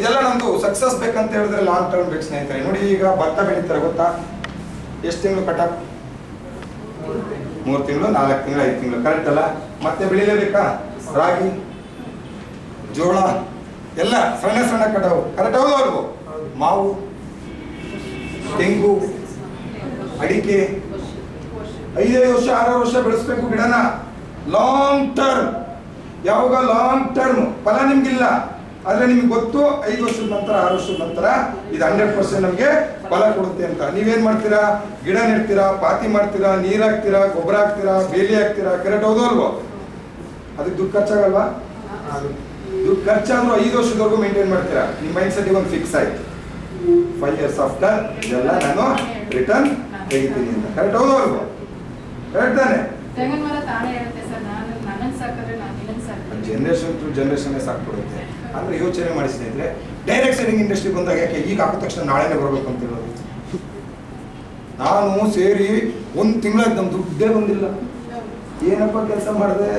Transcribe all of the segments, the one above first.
ಇದೆಲ್ಲ ನಮ್ದು ಸಕ್ಸಸ್ ಬೇಕಂತ ಹೇಳಿದ್ರೆ ಲಾಂಗ್ ಟರ್ಮ್ ಬೇಕು ಸ್ನೇಹಿತರೆ. ನೋಡಿ ಈಗ ಭತ್ತ ಬೆಳೀತಾರೆ ಗೊತ್ತಾ, ಎಷ್ಟು ತಿಂಗಳು ಕಟಾಪ್? 3 ತಿಂಗಳು, 4 ತಿಂಗಳು, 5 ತಿಂಗಳು, ಕರೆಕ್ಟ್ ಅಲ್ಲ? ಮತ್ತೆ ಬೆಳಿಲೇಬೇಕಾ? ರಾಗಿ, ಜೋಳ ಎಲ್ಲ ಸಣ್ಣ ಸಣ್ಣ ಕಟಾವು, ಕರೆಕ್ಟ್ ಹೌದು ಅಲ್ವೋ? ಮಾವು, ತೆಂಗು, ಅಡಿಕೆ 5 ವರ್ಷ 6 ವರ್ಷ ಬೆಳೆಸ್ಬೇಕು ಗಿಡನ. Long term. ಯಾವಾಗ ಲಾಂಗ್ ಟರ್ಮ್ ಫಲ ನಿಮ್ಗಿಲ್ಲ, ಆದ್ರೆ ನಿಮ್ಗೆ ಗೊತ್ತು 5 ವರ್ಷದ ನಂತರ 6 ವರ್ಷದ ನಂತರ ಇದು 100% ನಮಗೆ ಫಲ ಕೊಡುತ್ತೆ ಅಂತ. ನೀವೇನ್ ಮಾಡ್ತೀರಾ? ಗಿಡ ನೆಡ್ತೀರಾ, ಪಾತಿ ಮಾಡ್ತೀರಾ, ನೀರ್ ಹಾಕ್ತೀರಾ, ಗೊಬ್ಬರ ಹಾಕ್ತೀರಾ, ಬೇಲಿ ಹಾಕ್ತೀರಾ, ಕರೆಕ್ಟ್ ಹೌದು ಅಲ್ವೋ? ಅದಕ್ಕೆ ದುಡ್ಡು ಖರ್ಚಾಗಲ್ವಾ? ದುಡ್ಡು ಖರ್ಚಾದ್ರೂ 5 ವರ್ಷದವರೆಗೂ ಮೇಂಟೈನ್ ಮಾಡ್ತೀರಾ. ನಿಮ್ಮ ಮೈಂಡ್ ಸೆಟ್ ಒಂದು ಫಿಕ್ಸ್ ಆಯ್ತು, 5 years ಆಫ್ಟರ್ ಇದೆಲ್ಲ ನಾನು ರಿಟರ್ನ್ ತೆಗಿತೀನಿ ಅಂತ. ಕರೆಕ್ಟ್ ಹೌದು ಅಲ್ವೋ? ಕರೆಕ್ಟ್ ತಾನೆ? ಜನರೇಷನ್ ಟು ಜನರೇಷನ್ ಸಾಕ್ಬಿಡುತ್ತೆ. ಅಂದ್ರೆ ಯೋಚನೆ ಮಾಡಿ ಸ್ನೇಹಿತರೆ, ಡೈರೆಕ್ಟ್ ಸೆಲ್ಲಿಂಗ್ ಇಂಡಸ್ಟ್ರಿ ಬಂದಾಗ ಯಾಕೆ ಈಗ ಹಾಕಿದ ತಕ್ಷಣ ನಾಳೆನೇ ಬರಬೇಕು ಅಂತ ಹೇಳೋದು? ನಾನು ಸೇರಿ 1 ತಿಂಗಳಾಯ್ತು, ನಮ್ ದುಡ್ಡೇ ಬಂದಿಲ್ಲ. ಏನಪ್ಪ ಕೆಲಸ ಮಾಡಿದೆ?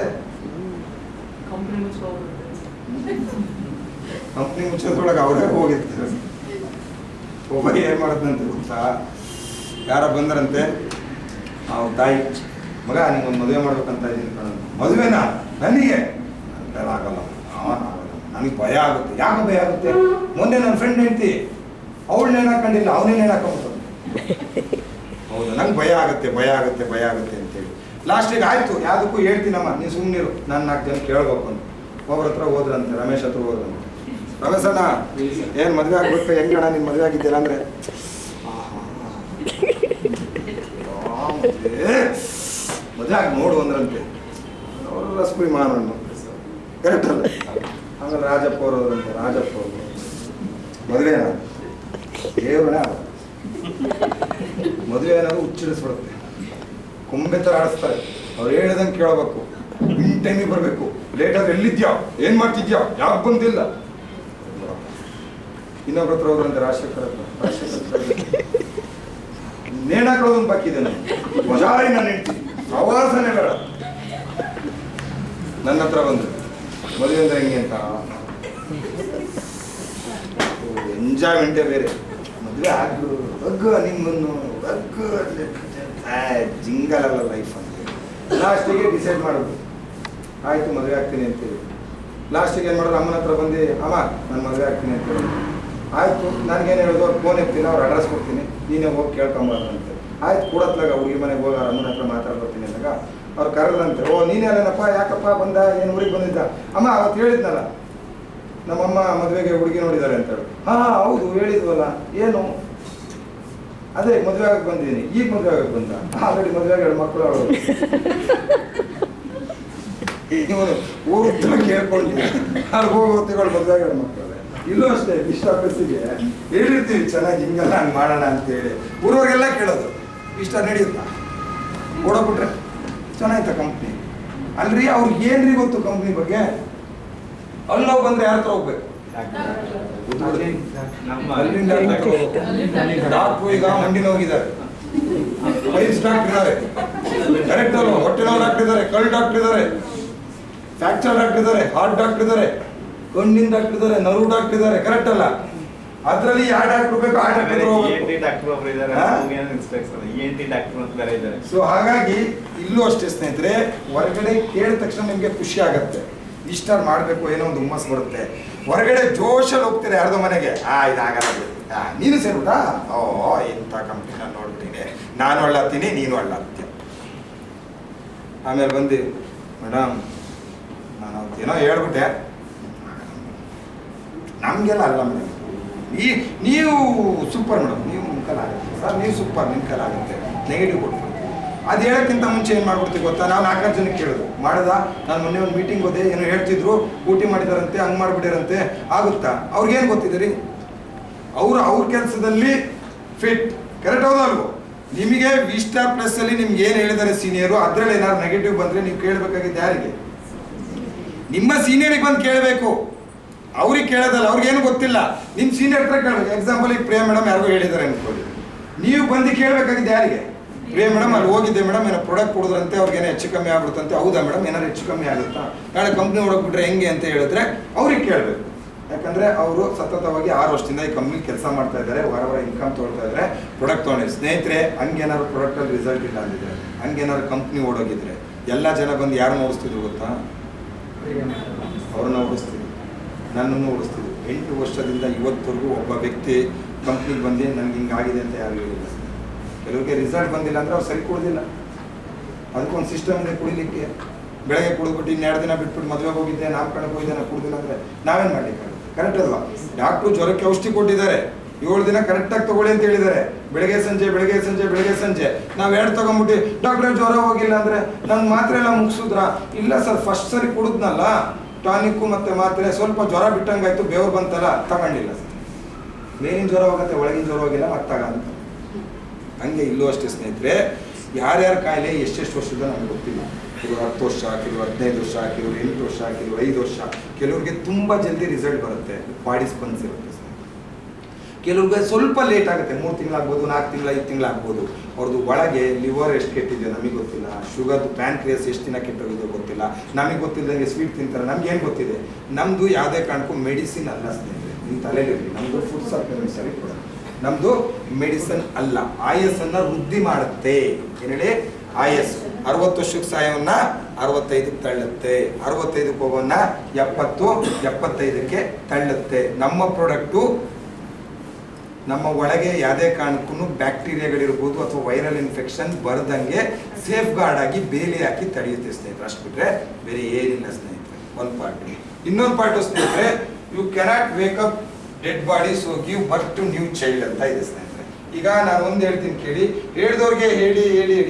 ಕಂಪ್ನಿ ಮುಚ್ಚೋದ್ರೊಳಗೆ ಅವರೇ ಹೋಗಿರ್ತಾರೆ. ಒಬ್ಬ ಏನ್ ಮಾಡದಂತೆ ಗೊತ್ತಾ, ಯಾರ ಬಂದರಂತೆ, ಅವ್ರ ತಾಯಿ, ಮಗ ನಿಂಗೊಂದು ಮದುವೆ ಮಾಡ್ಬೇಕಂತ ಇದ್ದೀನಿ. ಮದುವೆನಾ? ನನಗೆ ಆಗಲ್ಲ, ನನಗೆ ಭಯ ಆಗುತ್ತೆ. ಯಾಕೆ ಭಯ ಆಗುತ್ತೆ? ಮೊನ್ನೆ ನನ್ನ ಫ್ರೆಂಡ್ ಹೇಳ್ತಿ, ಅವಳು ನೇಣು ಹಾಕೊಂಡಿಲ್ಲ, ಅವನೇ ನೇಣು ಹಾಕೊಂಡ್ಬಿಟ್ಟು. ಹೌದು, ನಂಗೆ ಭಯ ಆಗುತ್ತೆ ಭಯ ಆಗುತ್ತೆ ಭಯ ಆಗುತ್ತೆ ಅಂತೇಳಿ ಲಾಸ್ಟಿಗೆ ಆಯ್ತು, ಯಾವುದಕ್ಕೂ ಹೇಳ್ತೀನಮ್ಮ, ನೀನು ಸುಮ್ಮನಿರು, ನಾನು 4 ಜನ ಕೇಳ್ಬೇಕು ಅಂತ. ಒಬ್ಬರ ಹತ್ರ ಹೋದ್ರಂತೆ, ರಮೇಶ್ ಹತ್ರ ಹೋದ್ರಂತೆ. ರಮೇಶ್ ಅಣ್ಣ ಏನು ಮದುವೆ ಆಗ್ಬೇಕು, ಹೆಂಗಣ್ಣ ನೀನು ಮದುವೆ ಆಗಿದ್ದೀರಾ ಅಂದರೆ, ಮದುವೆ ಆಗಿ ನೋಡು ಅಂದ್ರಂತೆ. ಅವರು ರಸ್ಪುರಿ ಮಾನಣ್ಣು, ಕರೆಕ್ಟ್ ಅಲ್ಲ? ಆಮೇಲೆ ರಾಜಪ್ಪ ಅವರು ಹೋದ್ರಂತೆ. ರಾಜಪ್ಪ ಅವರು ಮದುವೆನ ದೇವ್ರನೇ ಆಗ, ಮದುವೆ ಏನಾದ್ರು ಹುಚ್ಚಿಡಿಸ್ಬಿಡುತ್ತೆ, ಕೊಂಬೆ ಥರ ಆಡಿಸ್ತಾರೆ. ಅವ್ರು ಹೇಳ್ದಂಗೆ ಕೇಳಬೇಕು, ಇನ್ ಟೈಮಿಗೆ ಬರಬೇಕು. ಲೇಟಾದ್ರೆ ಎಲ್ಲಿದ್ಯಾ, ಏನು ಮಾಡ್ತಿದ್ಯಾ, ಯಾಕೆ ಬಂದಿಲ್ಲ? ಇನ್ನೊಬ್ರ ಹತ್ರ ಹೋದ್ರಂತೆ, ರಾಜಶೇಖರ್ ಹತ್ರ. ನೇಣು ಹಾಕೊಳ್ಳೋದೊಂದು ಬಾಕಿ ಇದೆ ನನಗೆ, ಮಜಾರಿ ನಾನು ಹೇಳ್ತೀನಿ, ಪ್ರವಾಸನೇ ಬೇಡ. ನನ್ನ ಹತ್ರ ಬಂದ್ರು, ಮದುವೆ ಅಂದ್ರೆ ಹೆಂಗೆ ಅಂತ. ಎಂಜಾಯ್ಮೆಂಟೇ ಬೇರೆ. ಮದುವೆ ಆಗ್ಲು ಬಗ್ಗು ನಿಮ್ಮನ್ನು ಬಗ್ಗು ಜಿಂಗಲಲ್ಲ ಲೈಫ್ ಅಂತ. ಲಾಸ್ಟಿಗೆ ಡಿಸೈಡ್ ಮಾಡೋದು, ಆಯ್ತು ಮದುವೆ ಆಗ್ತೀನಿ ಅಂತೇಳಿ. ಲಾಸ್ಟಿಗೆ ಏನು ಮಾಡೋದು, ಅಮ್ಮನ ಹತ್ರ ಬಂದು, ಅಮ್ಮ ನಾನು ಮದುವೆ ಆಗ್ತೀನಿ ಅಂತೇಳಿ. ಆಯಿತು, ನನಗೇನು ಹೇಳೋದು, ಅವ್ರು ಫೋನ್ ಇರ್ತೀನಿ, ಅವ್ರು ಅಡ್ರೆಸ್ ಕೊಡ್ತೀನಿ, ನೀನೇ ಹೋಗಿ ಕೇಳ್ಕೊಂಬಾರ್ದು ಅಂತ. ಆಯ್ತು ಕೂಡತ್ಲಾಗ ಹುಡುಗಿ ಮನೆಗೆ ಹೋಗಿ ಅಮ್ಮನ ಹತ್ರ ಮಾತಾಡ್ಕೊತೀನಿ ಅಂದಾಗ ಅವ್ರು ಕರೆದಂತೆ, ಓ ನೀನೇ ಅಲ್ಲೇನಪ್ಪ, ಯಾಕಪ್ಪ ಬಂದ, ಏನು ಊರಿಗೆ ಬಂದಿದ್ದ? ಅಮ್ಮ ಅವತ್ತು ಹೇಳಿದ್ನಲ್ಲ ನಮ್ಮಮ್ಮ ಮದುವೆಗೆ ಹುಡುಗಿ ನೋಡಿದ್ದಾರೆ ಅಂತ ಹೇಳಿ. ಹಾಂ ಹೌದು ಹೇಳಿದ್ವಲ್ಲ, ಏನು? ಅದೇ ಮದುವೆ ಆಗಕ್ಕೆ ಬಂದಿದ್ದೀನಿ. ಈಗ ಮದುವೆ ಆಗಕ್ಕೆ ಬಂದ? ಆಲ್ರೆಡಿ ಮದುವೆ ಆಗಿ 2 ಮಕ್ಕಳು ಅವಳು. ಇವನು ಊರು ಕೇಳ್ಕೊಂಡಿದ್ದೀನಿ, ಅಲ್ಲಿ ಹೋಗಿ ಹೊತ್ತಿಗಳು ಮದುವೆ ಆಗಿ 2 ಮಕ್ಕಳು. ಇಲ್ಲೂ ಅಷ್ಟೇ, ಇಷ್ಟ ಆಫೀಸಿಗೆ ಹೇಳಿರ್ತೀವಿ ಚೆನ್ನಾಗಿ ಹಿಂಗೆಲ್ಲ ಹಂಗೆ ಮಾಡೋಣ ಅಂತೇಳಿ. ಊರವ್ರಿಗೆಲ್ಲ ಕೇಳೋದು, ಇಷ್ಟ ನಡೆಯುತ್ತಾ? ಕೊಡೋಬಿಟ್ರೆ ಚೆನ್ನಾಯ್ತಾ ಕಂಪ್ನಿ? ಅಲ್ರಿ ಅವ್ರಿಗೆ ಏನ್ರಿ ಗೊತ್ತು ಕಂಪ್ನಿ ಬಗ್ಗೆ? ಅಲ್ಲಿ ನಾವು ಬಂದ್ರೆ ಯಾರ ಹತ್ರ ಹೋಗ್ಬೇಕು? ಡಾಕ್ಟ್ರು ಈಗ ಮಂಡಿನ ಹೋಗಿದ್ದಾರೆ, ಪೈಲ್ಸ್ ಡಾಕ್ಟರ್ ಇದ್ದಾರೆ, ಕರೆಕ್ಟ್ ಅಲ್ವಾ? ಹೊಟ್ಟೆ ನೋವು ಡಾಕ್ಟರ್ ಇದ್ದಾರೆ, ಕಲ್ ಡಾಕ್ಟರ್ ಇದ್ದಾರೆ, ಫ್ರಾಕ್ಚರ್ ಡಾಕ್ಟರ್ ಇದ್ದಾರೆ, ಹಾರ್ಟ್ ಡಾಕ್ಟರ್ ಇದ್ದಾರೆ, ಕಣ್ಣಿನ ಡಾಕ್ಟರ್ ಇದ್ದಾರೆ, ನರ್ವ್ ಡಾಕ್ಟರ್ ಇದ್ದಾರೆ, ಕರೆಕ್ಟ್ ಅಲ್ಲ? ಅದ್ರಲ್ಲಿ ಯಾವ ಡಾಕ್ಟರ್ ಬೇಕು ಆ ಡಾಕ್ಟರ್. ಸೊ ಹಾಗಾಗಿ ಇಲ್ಲೂ ಅಷ್ಟೇ ಸ್ನೇಹಿತರೆ, ಹೊರಗಡೆ ಕೇಳಿದ ತಕ್ಷಣ ನಿಮ್ಗೆ ಖುಷಿ ಆಗತ್ತೆ, ಇಷ್ಟ ಮಾಡಬೇಕು, ಏನೋ ಒಂದು ಹುಮ್ಮಸ್ ಬರುತ್ತೆ. ಹೊರಗಡೆ ಜೋಶಲ್ಲಿ ಹೋಗ್ತೀರಾ ಯಾರ್ದೋ ಮನೆಗೆ, ಇದಾಗಲ್ಲ, ನೀನು ಸೇರ್ಬಿಟ್ಟ, ಓ ಇಂಥ ಕಂಪ್ನಿ ನಾನು ನೋಡ್ಬಿಟ್ಟಿನಿ, ನಾನು ಒಳ್ಳತ್ತೀನಿ, ನೀನು ಒಳ್ಳತ್ತೀಯ. ಆಮೇಲೆ ಬಂದು, ಮೇಡಮ್ ನಾನು ಅವತ್ತೇನೋ ಹೇಳ್ಬಿಟ್ಟೆ, ನಮಗೆಲ್ಲ ಅಲ್ಲ ಮೇಡಮ್, ನೀವು ಸೂಪರ್ ಮೇಡಮ್, ನೀವು ನಿಮ್ಮ ಕೈಲಿ ಆಗುತ್ತೆ ಸರ್, ನೀವು ಸೂಪರ್, ನಿಮ್ಮ ಕೈಲಿ ಆಗುತ್ತೆ, ನೆಗೆಟಿವ್ ಕೊಟ್ಬಿಡ್ತೀವಿ. ಅದು ಹೇಳೋಕ್ಕಿಂತ ಮುಂಚೆ ಏನು ಮಾಡ್ಬಿಡ್ತೀವಿ ಗೊತ್ತಾ, ನಾವು 4 ಜನಕ್ಕೆ ಕೇಳೋದು, ಮಾಡ್ದ ನಾನು ಮೊನ್ನೆ ಒಂದು ಮೀಟಿಂಗ್ ಹೋದೆ, ಏನೋ ಹೇಳ್ತಿದ್ರು, ಊಟಿ ಮಾಡಿದಾರಂತೆ, ಹಂಗೆ ಮಾಡಿಬಿಟ್ಟಿರಂತೆ, ಆಗುತ್ತಾ? ಅವ್ರಿಗೇನು ಗೊತ್ತಿದೆ? ಅವ್ರ ಕೆಲಸದಲ್ಲಿ ಫಿಟ್, ಕರೆಕ್ಟ್ ಹೌದಲ್ವೋ? ನಿಮಗೆ ವಿ*+ಅಲ್ಲಿ ನಿಮ್ಗೆ ಏನು ಹೇಳಿದ್ದಾರೆ ಸೀನಿಯರು, ಅದರಲ್ಲಿ ಏನಾದ್ರು ನೆಗೆಟಿವ್ ಬಂದರೆ ನೀವು ಕೇಳಬೇಕಾಗಿದ್ದು ಯಾರಿಗೆ? ನಿಮ್ಮ ಸೀನಿಯರಿಗೆ ಬಂದು ಕೇಳಬೇಕು, ಅವ್ರಿಗೆ ಕೇಳೋದಲ್ಲ. ಅವ್ರಿಗೇನು ಗೊತ್ತಿಲ್ಲ, ನಿಮ್ಮ ಸೀನಿಯರ್ ಹತ್ರ ಕೇಳಬೇಕು. ಎಕ್ಸಾಂಪಲ್ ಈಗ ಪ್ರಿಯಾ ಮೇಡಮ್ ಯಾರಿಗೂ ಹೇಳಿದ್ದಾರೆ ಅನ್ಕೊಳ್ಳಿ, ನೀವು ಬಂದು ಕೇಳಬೇಕಾಗಿದ್ದು ಯಾರಿಗೆ? ಪ್ರಿಯಾ ಮೇಡಮ್ ಅಲ್ಲಿ ಹೋಗಿದ್ದೆ ಮೇಡಮ್, ಏನೋ ಪ್ರಾಡಕ್ಟ್ ಕೊಡಿದ್ರಂತೆ, ಅವ್ರಿಗೇನೋ ಹೆಚ್ಚು ಕಮ್ಮಿ ಆಗ್ಬಿಡುತ್ತಂತೆ. ಹೌದಾ ಮೇಡಮ್, ಏನಾದ್ರು ಹೆಚ್ಚು ಕಮ್ಮಿ ಆಗುತ್ತಾ? ನಾಳೆ ಕಂಪ್ನಿ ಹೊಡೋಗ್ಬಿಟ್ರೆ ಹೆಂಗೆ ಅಂತ ಹೇಳಿದ್ರೆ ಅವ್ರಿಗೆ ಕೇಳಬೇಕು. ಯಾಕಂದರೆ ಅವರು ಸತತವಾಗಿ 6 ವರ್ಷದಿಂದ ಈ ಕಂಪ್ನಿ ಕೆಲಸ ಮಾಡ್ತಾ ಇದ್ದಾರೆ, ವಾರ ಇನ್ಕಮ್ ತೊಗೊಳ್ತಾ ಇದ್ದಾರೆ, ಪ್ರಾಡಕ್ಟ್ ತೊಗೊಂಡಿದ್ದಾರೆ. ಸ್ನೇಹಿತರೆ, ಹಂಗೇನಾದ್ರು ಪ್ರಾಡಕ್ಟಲ್ಲಿ ರಿಸಲ್ಟ್ ಇಲ್ಲ ಅಂದಿದ್ರೆ, ಹಂಗೇನಾದ್ರು ಕಂಪ್ನಿ ಓಡೋಗಿದ್ರೆ ಎಲ್ಲ ಜನ ಬಂದು ಯಾರನ್ನ ಓಡಿಸ್ತಿದ್ರು ಗೊತ್ತಾ? ಅವ್ರನ್ನ ಓಡಿಸ್ತಿದ್ರು, ನನ್ನನ್ನು ಓಡಿಸ್ತಿದ್ರು. 8 ವರ್ಷದಿಂದ ಇವತ್ತವರೆಗೂ ಒಬ್ಬ ವ್ಯಕ್ತಿ ಕಂಪ್ನಿಗೆ ಬಂದು ನನಗೆ ಹಿಂಗಾಗಿದೆ ಅಂತ ಯಾರು ಹೇಳಿಲ್ಲ. ಕೆಲವರಿಗೆ ರಿಸಲ್ಟ್ ಬಂದಿಲ್ಲ ಅಂದರೆ ಅವ್ರು ಸರಿ ಕೊಡೋದಿಲ್ಲ. ಅದಕ್ಕೊಂದು ಸಿಸ್ಟಮ್ ಇದೆ ಕುಡಿಲಿಕ್ಕೆ. ಬೆಳಗ್ಗೆ ಕುಡಿದ್ಬಿಟ್ಟು 2 ದಿನ ಬಿಟ್ಬಿಟ್ಟು ಮದುವೆಗೆ ಹೋಗಿದ್ದೆ, ನಾಮಕರಣಕ್ಕೆ ಹೋಗಿದ್ದೆ, ನಾನು ಕುಡಿದಿಲ್ಲ ಅಂದರೆ ನಾವೇನು ಮಾಡಲಿಕ್ಕಾಗುತ್ತೆ? ಕರೆಕ್ಟ್ ಅಲ್ವಾ? ಡಾಕ್ಟ್ರು ಜ್ವರಕ್ಕೆ ಔಷಧಿ ಕೊಟ್ಟಿದ್ದಾರೆ, 7 ದಿನ ಕರೆಕ್ಟಾಗಿ ತಗೊಳ್ಳಿ ಅಂತ ಹೇಳಿದ್ದಾರೆ. ಬೆಳಗ್ಗೆ ಸಂಜೆ ನಾವು 2 ತಗೊಂಡ್ಬಿಟ್ಟು ಡಾಕ್ಟ್ರೆ ಜ್ವರ ಹೋಗಿಲ್ಲ ಅಂದರೆ ನನ್ನ ಮಾತ್ರೆ ಎಲ್ಲ ಮುಗಿಸಿದ್ರಾ? ಇಲ್ಲ ಸರ್, ಫಸ್ಟ್ ಸರಿ ಕುಡಿದ್ನಲ್ಲ ಟಾನಿಕ್ಕು ಮತ್ತು ಮಾತ್ರೆ, ಸ್ವಲ್ಪ ಜ್ವರ ಬಿಟ್ಟಂಗಾಯ್ತು, ಬೆವರು ಬಂತಲ್ಲ, ತಗೊಂಡಿಲ್ಲ ಸರ್. ಮೇಲಿನ ಜ್ವರ ಹೋಗುತ್ತೆ, ಒಳಗಿನ ಜ್ವರ ಹೋಗಿಲ್ಲ, ಮತ್ತೆ ತಗೊಂತ. ಹಂಗೆ ಇಲ್ಲೂ ಅಷ್ಟೇ ಸ್ನೇಹಿತರೆ, ಯಾರ್ಯಾರ ಕಾಯಿಲೆ ಎಷ್ಟೆಷ್ಟು ವರ್ಷದ ನಮಗೆ ಗೊತ್ತಿಲ್ಲ. ಕೆಲವರು 10 ವರ್ಷ, ಕೆಲವರು 15 ವರ್ಷ, ಕೆಲವರು 8 ವರ್ಷ, ಕೆಲವರು 5 ವರ್ಷ. ಕೆಲವ್ರಿಗೆ ತುಂಬ ಜಲ್ದಿ ರಿಸಲ್ಟ್ ಬರುತ್ತೆ, ಬಾಡಿ ಸ್ಪಂದ್ಸ್ ಇರುತ್ತೆ. ಕೆಲವ್ರಿಗೆ ಸ್ವಲ್ಪ ಲೇಟ್ ಆಗುತ್ತೆ, 3 ತಿಂಗಳಾಗ್ಬೋದು, 4 ತಿಂಗಳು, 5 ತಿಂಗಳಾಗ್ಬೋದು. ಅವ್ರದ್ದು ಒಳಗೆ ಲಿವರ್ ಎಷ್ಟು ಕೆಟ್ಟಿದೆಯೋ ನಮಗೆ ಗೊತ್ತಿಲ್ಲ, ಶುಗರ್ದು ಪ್ಯಾನ್ಕ್ರಿಯಸ್ ಎಷ್ಟು ದಿನ ಕೆಟ್ಟೋಗಿದೆಯೋ ಗೊತ್ತಿಲ್ಲ. ನಮಗೆ ಗೊತ್ತಿಲ್ಲದಂಗೆ ಸ್ವೀಟ್ ತಿಂತಾರೆ, ನಮ್ಗೆ ಏನು ಗೊತ್ತಿದೆ? ನಮ್ಮದು ಯಾವುದೇ ಕಾರಣಕ್ಕೂ ಮೆಡಿಸಿನ್ ಅಲ್ಲ ಸ್ನೇಹಿತರೆ, ನಿಮ್ಮ ತಲೆಯಲ್ಲಿರಲಿ. ನಮ್ಮದು ಫುಡ್ ಸಪ್ಲಿಮೆಂಟ್ಸರಿ ಕೂಡ, ನಮ್ಮದು ಮೆಡಿಸಿನ್ ಅಲ್ಲ. ಆಯಸ್ಸನ್ನು ವೃದ್ಧಿ ಮಾಡುತ್ತೆ. ಏನು ಹೇಳಿ? ಆಯಸ್ 60 ವರ್ಷಕ್ಕೆ ಸಾಯವನ್ನ 65ಕ್ಕೆ ತಳ್ಳುತ್ತೆ, 65ಕ್ಕೆ ಹೋಗೋನ್ನ 70, 75ಕ್ಕೆ ತಳ್ಳುತ್ತೆ. ನಮ್ಮ ಪ್ರಾಡಕ್ಟು ನಮ್ಮ ಒಳಗೆ ಯಾವುದೇ ಕಾರಣಕ್ಕೂ ಬ್ಯಾಕ್ಟೀರಿಯಾಗಳಿರ್ಬೋದು ಅಥವಾ ವೈರಲ್ ಇನ್ಫೆಕ್ಷನ್ ಬರದಂಗೆ ಸೇಫ್ ಗಾರ್ಡ್ ಆಗಿ ಬೇಲಿ ಹಾಕಿ ತಡೆಯುತ್ತೆ ಸ್ನೇಹಿತರೆ. ಅಷ್ಟು ಬಿಟ್ಟರೆ ಬೇರೆ ಏನಿಲ್ಲ ಸ್ನೇಹಿತರೆ. ಒಂದು ಪಾರ್ಟ್. ಇನ್ನೊಂದು ಪಾರ್ಟು ಸ್ನೇಹಿತರೆ, you cannot wake up dead body so give birth to new child ಅಂತ ಇದೆ ಸ್ನೇಹಿತರೆ. ಈಗ ನಾನು ಒಂದು ಹೇಳ್ತೀನಿ ಕೇಳಿ, ಹೇಳಿದವ್ರಿಗೆ ಹೇಳಿ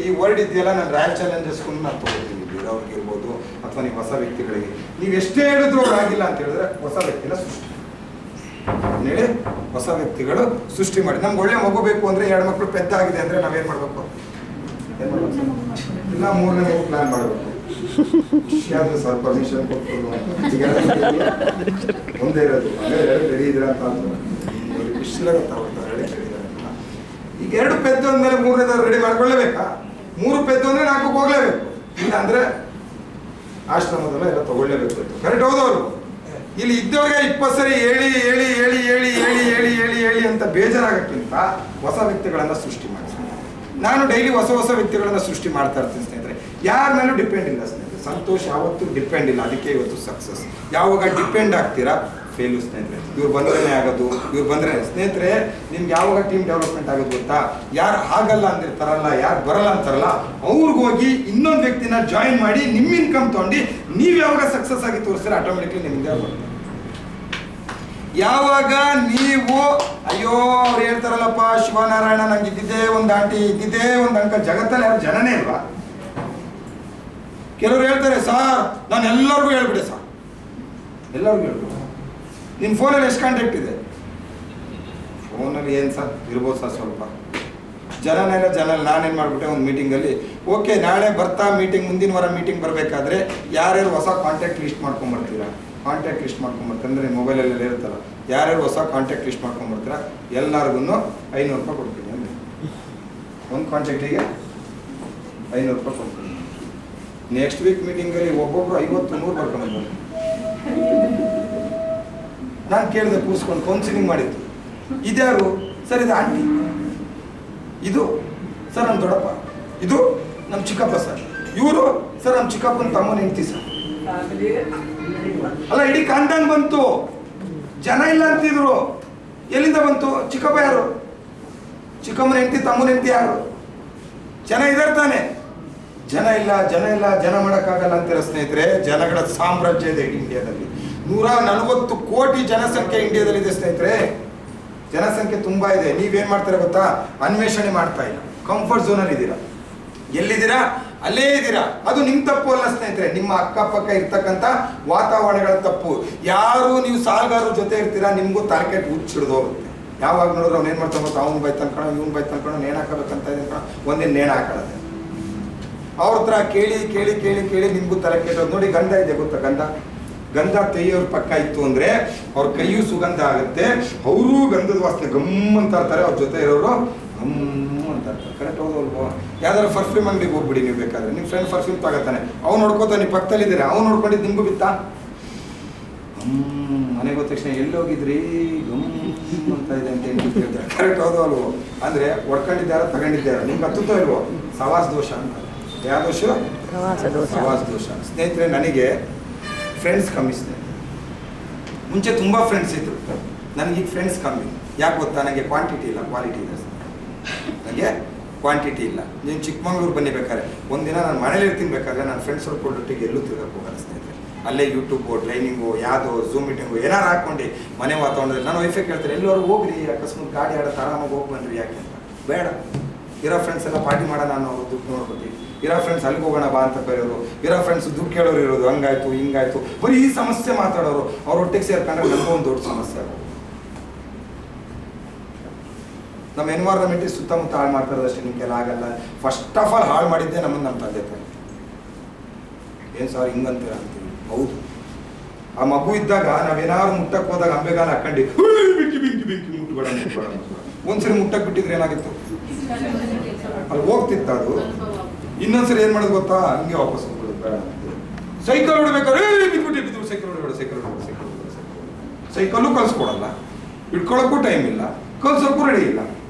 ಈ ವರ್ಡ್ ಇದೆಯಲ್ಲ, ನಾನು ರಾಯಲ್ ಚಾಲೆಂಜಸ್ಗೂ ನಾನು ತೊಗೊಳ್ತೀನಿ. ಬೇರೆಯವ್ರಿಗೆ ಇರ್ಬೋದು ಅಥವಾ ನೀವು ಹೊಸ ವ್ಯಕ್ತಿಗಳಿಗೆ, ನೀವು ಎಷ್ಟೇ ಹೇಳಿದ್ರು ಅವ್ರು ಆಗಿಲ್ಲ ಅಂತ ಹೇಳಿದ್ರೆ ಹೊಸ ವ್ಯಕ್ತಿನ ಸೃಷ್ಟಿ ಹೇಳಿ, ಹೊಸ ವ್ಯಕ್ತಿಗಳು ಸೃಷ್ಟಿ ಮಾಡಿ. ನಮ್ಗೆ ಒಳ್ಳೆ ಮಗು ಬೇಕು ಅಂದರೆ 2 ಮಕ್ಕಳು ಪೆದ್ದ ಆಗಿದೆ ಅಂದರೆ ನಾವೇನು ಮಾಡಬೇಕು? ಇಲ್ಲ 3ನೇ ಮಗು ಪ್ಲಾನ್ ಮಾಡಬೇಕು. ಯಾವುದು ಸರ್ ಪರ್ಮಿಷನ್ ಕೊಟ್ಟು ಒಂದೇ ಇರೋದು ರೆಡಿ ಇದ್ರ ಅಂತ ಇಷ್ಟೆಲ್ಲ ಗೊತ್ತಾಗುತ್ತೆ. ಈಗ 2 ಪೆದ್ದು ಅಂದಮೇಲೆ 3ನೇದಾದ್ರು ರೆಡಿ ಮಾಡ್ಕೊಳ್ಳೇಬೇಕಾ? 3 ಪೆದ್ದು ಅಂದರೆ 4ಕ್ಕೆ ಹೋಗ್ಲೇಬೇಕು. ಇಲ್ಲ ಅಂದರೆ ಆಶ್ರಮದಲ್ಲ ಎಲ್ಲ ತಗೊಳ್ಳೇಬೇಕು. ಕರೆಕ್ಟ್ ಹೌದವರು? ಇಲ್ಲಿ ಇದ್ದವ್ರಿಗೆ 20 ಸರಿ ಹೇಳಿ ಅಂತ ಬೇಜಾರಾಗಕ್ಕಿಂತ ಹೊಸ ವ್ಯಕ್ತಿಗಳನ್ನು ಸೃಷ್ಟಿ ಮಾಡಿ. ನಾನು ಡೈಲಿ ಹೊಸ ವ್ಯಕ್ತಿಗಳನ್ನು ಸೃಷ್ಟಿ ಮಾಡ್ತಾ ಇರ್ತೀನಿ ಸ್ನೇಹಿತರೆ. ಯಾರ ಮೇಲೂ ಡಿಪೆಂಡ್ ಇಲ್ಲ ಸ್ನೇಹಿತರೆ. ಸಂತೋಷ್ ಯಾವತ್ತೂ ಡಿಪೆಂಡ್ ಇಲ್ಲ, ಅದಕ್ಕೆ ಇವತ್ತು ಸಕ್ಸಸ್. ಯಾವಾಗ ಡಿಪೆಂಡ್ ಆಗ್ತೀರಾ ಫೇಲು ಸ್ನೇಹಿತರೆ. ಇವ್ರು ಬಂದ್ರೇ ಆಗೋದು, ಇವ್ರು ಬಂದರೆ ಸ್ನೇಹಿತರೆ ನಿಮ್ಗೆ ಯಾವಾಗ ಟೀಮ್ ಡೆವಲಪ್ಮೆಂಟ್ ಆಗೋದು ಗೊತ್ತಾ? ಯಾರು ಆಗಲ್ಲ ಅಂದಿರ್ತಾರಲ್ಲ, ಯಾರು ಬರಲ್ಲ ಅಂತಾರಲ್ಲ, ಅವ್ರಿಗೋಗಿ ಇನ್ನೊಂದು ವ್ಯಕ್ತಿನ ಜಾಯಿನ್ ಮಾಡಿ ನಿಮ್ಮ ಇನ್ಕಮ್ ತೊಗೊಂಡು ನೀವು ಯಾವಾಗ ಸಕ್ಸಸ್ ಆಗಿ ತೋರಿಸ್ತೀರ ಆಟೋಮೆಟಿಕ್ಲಿ ನಿಮ್ಗೆ ಬರುತ್ತೆ. ಯಾವಾಗ ನೀವು ಅಯ್ಯೋ ಅವ್ರು ಹೇಳ್ತಾರಲ್ಲಪ್ಪ ಶಿವನಾರಾಯಣ ನಂಗೆ ಇದ್ದಿದ್ದೇ ಒಂದು ಆಂಟಿ, ಇದ್ದಿದ್ದೇ ಒಂದು ಅಂಕಲ್, ಜಗತ್ತಲ್ಲಿ ಯಾರು ಜನನೇ ಇಲ್ವಾ? ಕೆಲವರು ಹೇಳ್ತಾರೆ ಸರ್ ನಾನು ಎಲ್ಲರಿಗೂ ಹೇಳ್ಬಿಟ್ಟೆ ಸರ್, ಎಲ್ಲರಿಗೂ ಹೇಳ್ಬಿಟ್ಟೆ. ನಿನ್ನ ಫೋನಲ್ಲಿ ಎಷ್ಟು ಕಾಂಟ್ಯಾಕ್ಟ್ ಇದೆ? ಫೋನಲ್ಲಿ ಏನು ಸರ್ ಇರ್ಬೋದು ಸರ್ ಸ್ವಲ್ಪ ಜನ ನಾನೇನು ಮಾಡಿಬಿಟ್ಟೆ ಒಂದು ಮೀಟಿಂಗಲ್ಲಿ, ಓಕೆ ನಾಳೆ ಬರ್ತಾ ಮೀಟಿಂಗ್, ಮುಂದಿನ ವಾರ ಮೀಟಿಂಗ್ ಬರಬೇಕಾದ್ರೆ ಯಾರ್ಯಾರು ಹೊಸ ಕಾಂಟ್ಯಾಕ್ಟ್ ಲಿಸ್ಟ್ ಮಾಡ್ಕೊಂಬರ್ತೀರಾ? ಕಾಂಟ್ಯಾಕ್ಟ್ ಲಿಸ್ಟ್ ಮಾಡ್ಕೊಂಬರ್ತಾರೆ ಅಂದರೆ ಮೊಬೈಲಲ್ಲಿ ಇರುತ್ತಲ್ಲ, ಯಾರ್ಯಾರು ಹೊಸ ಕಾಂಟ್ಯಾಕ್ಟ್ ಲಿಸ್ಟ್ ಮಾಡ್ಕೊಂಬರ್ತೀರಾ ಎಲ್ಲರಿಗೂ 500 ರೂಪಾಯಿ ಕೊಡ್ತೀನಿ ಅಂದರೆ ಒಂದು ಕಾಂಟ್ಯಾಕ್ಟಿಗೆ 500 ರೂಪಾಯಿ ಕೊಡ್ತೀನಿ. ನೆಕ್ಸ್ಟ್ ವೀಕ್ ಮೀಟಿಂಗಲ್ಲಿ ಒಬ್ಬೊಬ್ರು 50-100 ಬರ್ಕೊಂಡ್ಬಂದ್ರು. ನಾನು ಕೇಳಿದೆ ಕೂರಿಸ್ಕೊಂಡು ಕೌನ್ಸಿಲಿಂಗ್ ಮಾಡಿದ್ದು. ಇದ್ಯಾರು ಸರ್? ಇದು ಆಂಟಿ, ಇದು ಸರ್ ನಮ್ಮ ದೊಡ್ಡಪ್ಪ, ಇದು ನಮ್ಮ ಚಿಕ್ಕಪ್ಪ ಸರ್, ಇವರು ಸರ್ ನಮ್ಮ ಚಿಕ್ಕಪ್ಪನ ತಮ್ಮನ ಹೆಂಡ್ತಿ ಸರ್. ಅಲ್ಲ ಇಡೀ ಕಾಂತಾನ್ ಬಂತು, ಜನ ಇಲ್ಲ ಅಂತಿದ್ರು. ಎಲ್ಲಿಂದ ಬಂತು? ಚಿಕ್ಕಪ್ಪ ಯಾರು? ಚಿಕ್ಕಮ್ಮನ ಹೆಂಡ್ತಿ, ತಮ್ಮನ ಹೆಂಡ್ತಿ ಯಾರು? ಜನ ಇದಾರೆ ತಾನೆ? ಜನ ಇಲ್ಲ ಜನ ಮಾಡೋಕ್ಕಾಗಲ್ಲ ಅಂತೀರ ಸ್ನೇಹಿತರೆ. ಜನಗಳ ಸಾಮ್ರಾಜ್ಯ ಇದೆ ಇಂಡಿಯಾದಲ್ಲಿ. 140 ಕೋಟಿ ಜನಸಂಖ್ಯೆ ಇಂಡಿಯಾದಲ್ಲಿದೆ ಸ್ನೇಹಿತರೆ. ಜನಸಂಖ್ಯೆ ತುಂಬ ಇದೆ. ನೀವೇನು ಮಾಡ್ತಾರೆ ಗೊತ್ತಾ? ಅನ್ವೇಷಣೆ ಮಾಡ್ತಾ ಇಲ್ಲ, ಕಂಫರ್ಟ್ ಝೋನಲ್ಲಿ ಇದ್ದೀರಾ. ಎಲ್ಲಿದ್ದೀರಾ ಅಲ್ಲೇ ಇದ್ದೀರಾ. ಅದು ನಿಮ್ಮ ತಪ್ಪು ಅಲ್ಲ ಸ್ನೇಹಿತರೆ, ನಿಮ್ಮ ಅಕ್ಕಪಕ್ಕ ಇರ್ತಕ್ಕಂಥ ವಾತಾವರಣಗಳ ತಪ್ಪು. ಯಾರು ನೀವು ಸಾಲಗಾರರ ಜೊತೆ ಇರ್ತೀರಾ ನಿಮಗೂ ತಲೆಕೆಟ್ಟು ಹುಚ್ಚಿಡ್ದೋಗುತ್ತೆ. ಯಾವಾಗ ನೋಡಿದ್ರೆ ಅವ್ನು ಏನು ಮಾಡ್ತಾ ಗೊತ್ತಾ? ಅವ್ನು ಬೈತ್ ಅನ್ಕೊಳ್ಳೋ, ಇವ್ನು ಬೈತ್ ಅನ್ಕೊಳ್ಳೋ, ನೇಣು ಹಾಕಬೇಕಂತ ಇದೆ, ಒಂದಿನ ನೇಣು ಹಾಕೊಳ್ಳೋದೆ. ಅವ್ರ ಹತ್ರ ಕೇಳಿ ನಿಮಗೂ ತಲೆ ಕೆಟ್ಟೋದು. ನೋಡಿ ಗಂಧ ಇದೆ ಗೊತ್ತಾ? ಗಂಧ ತೆಯ್ಯೋರ ಪಕ್ಕ ಇತ್ತು ಅಂದರೆ ಅವ್ರ ಕೈಯೂ ಸುಗಂಧ ಆಗುತ್ತೆ, ಅವರೂ ಗಂಧದ ವಾಸನೆ ಗಮ್ ಅಂತ ಇರ್ತಾರೆ, ಅವ್ರ ಜೊತೆ ಇರೋರು ಗಮ್ ಅಂತ ಇರ್ತಾರೆ. ಕರೆಕ್ಟ್ ಹೌದಲ್ವೋ? ಯಾವ್ದಾದ್ರು ಪರ್ಫ್ಯೂಮ್ ಅಂಗಡಿಗೆ ಹೋಗ್ಬಿಡಿ ನೀವು ಬೇಕಾದ್ರೆ, ನಿಮ್ಮ ಫ್ರೆಂಡ್ ಪರ್ಫ್ಯೂಮ್ ತಗೋತಾನೆ, ಅವ್ನು ನೋಡ್ಕೋತಾನೆ, ನೀವು ಪಕ್ಕದಲ್ಲಿದ್ದೀರಾ, ಅವ್ನು ನೋಡ್ಕೊಂಡಿದ್ದು ನಿಮಗೂ ಬಿತ್ತಾ? ಮನೆಗೆ ಹೋದ ತಕ್ಷಣ ಎಲ್ಲಿ ಹೋಗಿದ್ರಿ ಅಂತ ಇದೆ ಅಂತ ಕೇಳ್ತಾರೆ. ಕರೆಕ್ಟ್ ಹೌದು ಅಲ್ವೋ? ಅಂದರೆ ಹೊಡ್ಕೊಂಡಿದ್ದಾರ ತಗೊಂಡಿದ್ದಾರ ನಿಮ್ಗೆ ಹತ್ತುತ್ತೋ ಇಲ್ವೋ? ಸವಾಸ ದೋಷ ಅಂತ. ಯಾವ ದೋಷ? ಸವಾಸ ದೋಷ. ಸ್ನೇಹಿತರೆ, ನನಗೆ ಫ್ರೆಂಡ್ಸ್ ಕಮ್ಮಿ ಸ್ನೇಹಿತರೆ. ಮುಂಚೆ ತುಂಬ ಫ್ರೆಂಡ್ಸ್ ಇದ್ರು, ನನಗೀಗ ಫ್ರೆಂಡ್ಸ್ ಕಮ್ಮಿ. ಯಾಕೆ ಗೊತ್ತಾ? ನನಗೆ ಕ್ವಾಂಟಿಟಿ ಇಲ್ಲ, ಕ್ವಾಲಿಟಿ ಇದೆ. ನನಗೆ ಕ್ವಾಂಟಿಟಿ ಇಲ್ಲ. ನೀನು ಚಿಕ್ಕಮಂಗ್ಳೂರು ಬನ್ನಿ ಬೇಕಾದ್ರೆ, ಒಂದಿನ ನಾನು ಮನೇಲಿ ಇರ್ತೀನಿ ಬೇಕಾದ್ರೆ ನನ್ನ ಫ್ರೆಂಡ್ಸ್ ಹೊಡ್ಕೊಂಡೊಟ್ಟಿಗೆ ಎಲ್ಲೂ ತಿರ್ಗಕ್ಕೆ ಹೋಗಲ್ಲ ಸ್ನೇಹಿತರೆ. ಅಲ್ಲೇ ಯೂಟ್ಯೂಬು, ಟ್ರೈನಿಂಗು, ಯಾವುದೋ ಝೂಮ್ ಮೀಟಿಂಗು ಏನಾರು ಹಾಕ್ಕೊಂಡು ಮನೆ ವಾತಾವರಣದಲ್ಲಿ ನಾನು ವೈಫೈ ಕೇಳ್ತಾರೆ, ಎಲ್ಲರೂ ಹೋಗ್ರಿ, ಅಕಸ್ಮಾತ್ ಗಾಡಿ ಆಡೋದು ಆರಾಮಾಗಿ ಹೋಗಿ ಬನ್ನಿರಿ. ಯಾಕೆ ಅಂತ ಬೇಡ. ಇರೋ ಫ್ರೆಂಡ್ಸ್ ಎಲ್ಲ ಪಾರ್ಟಿ ಮಾಡೋಣ ಅನ್ನೋ ದುಡ್ಡು ನೋಡ್ಬಿಟ್ಟು, ಇರೋ ಫ್ರೆಂಡ್ಸ್ ಅಲ್ಲಿಗೆ ಹೋಗೋಣ ಬಾ ಅಂತ ಕರೆಯೋರು, ಇರೋ ಫ್ರೆಂಡ್ಸ್ ದುಡ್ಡು ಕೇಳೋರು ಇರೋದು, ಹಂಗಾಯ್ತು ಹಿಂಗಾಯ್ತು, ಬರೀ ಈ ಸಮಸ್ಯೆ ಮಾತಾಡೋರು. ಅವ್ರ ಒಟ್ಟಿಗೆ ಸೇರ್ಕೊಂಡ್ರೆ ನನಗೂ ಒಂದು ದೊಡ್ಡ ಸಮಸ್ಯೆ ಆಗೋದು. ನಮ್ಮ ಎನ್ವೈರನ್ಮೆಂಟ್ ಸುತ್ತಮುತ್ತ ಹಾಳು ಮಾಡ್ತಾರದಷ್ಟೇ, ನಿಮ್ಗೆಲ್ಲ ಆಗಲ್ಲ. ಫಸ್ಟ್ ಆಫ್ ಆಲ್ ಹಾಳು ಮಾಡಿದ್ದೆ ನಮ್ಮನ್ನು ನಮ್ಮ ತಂದೆ ತಾಯಿ. ಏನು ಸರ್ ಹಿಂಗಂತೀರ ಅಂತೀವಿ? ಹೌದು. ಆ ಮಗು ಇದ್ದಾಗ ನಾವೇನಾದ್ರು ಮುಟ್ಟಕ್ಕೆ ಹೋದಾಗ ಅಂಬೆಗಾಲ ಹಾಕೊಂಡು ಬೆಂಕಿ ಬೆಂಕಿ ಬೆಂಕಿ ಮುಟ್ಬೇಡ ಮುಟ್ಬೇಡ. ಒಂದ್ಸರಿ ಮುಟ್ಟಕ್ಕೆ ಬಿಟ್ಟಿದ್ರೆ ಏನಾಗಿತ್ತು? ಅಲ್ಲಿ ಹೋಗ್ತಿತ್ತು ಅದು. ಇನ್ನೊಂದ್ಸರಿ ಏನು ಮಾಡೋದು ಗೊತ್ತಾ? ಹಂಗೆ ವಾಪಸ್ ಹೋಗ್ಬಿಡೋದು. ಬೇಡ ಸೈಕಲ್ ಹೊಡ್ಬೇಕಾದ್ರೆ ಬಿದ್ದುಬಿಟ್ಟು ಸೈಕಲ್ ಹೊಡಬೇಡ, ಸೈಕಲ್ ಹೊಡಬೇಡ, ಸೈಕಲ್ ಹೊಡಬೇಡ. ಸೈಕಲ್ಲು ಕಳ್ಸ್ಕೊಡಲ್ಲ, ಇಟ್ಕೊಳ್ಳೋಕ್ಕೂ ಟೈಮ್ ಇಲ್ಲ, ಕಳ್ಸೋಕ್ಕೂ ರೆಡಿ ಇಲ್ಲ.